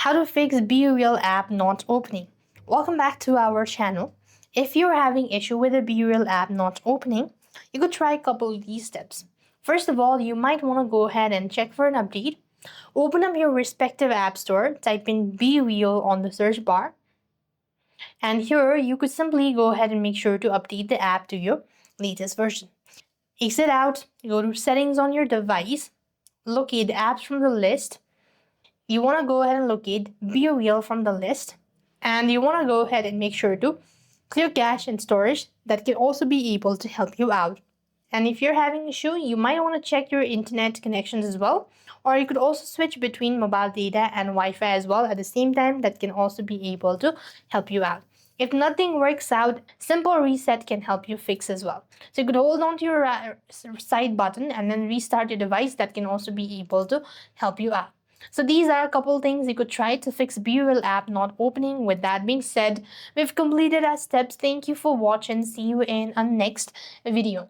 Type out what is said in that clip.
How to fix BeReal app not opening. Welcome back to our channel. If you're having issue with the BeReal app not opening, you could try a couple of these steps. First of all, you might want to go ahead and check for an update. Open up your respective app store, type in BeReal on the search bar, and here you could simply go ahead and make sure to update the app to your latest version. Exit out, go to settings on your device, locate apps from the list. You want to go ahead and locate BeReal from the list, and you want to go ahead and make sure to clear cache and storage. That can also be able to help you out. And if you're having issue, you might want to check your internet connections as well, or you could also switch between mobile data and Wi-Fi as well at the same time. That can also be able to help you out. If nothing works out, simple reset can help you fix as well. So you could hold on to your side button and then restart your device. That can also be able to help you out. So these are a couple things you could try to fix BeReal app not opening. With that being said, we've completed our steps. Thank you for watching. See you in our next video.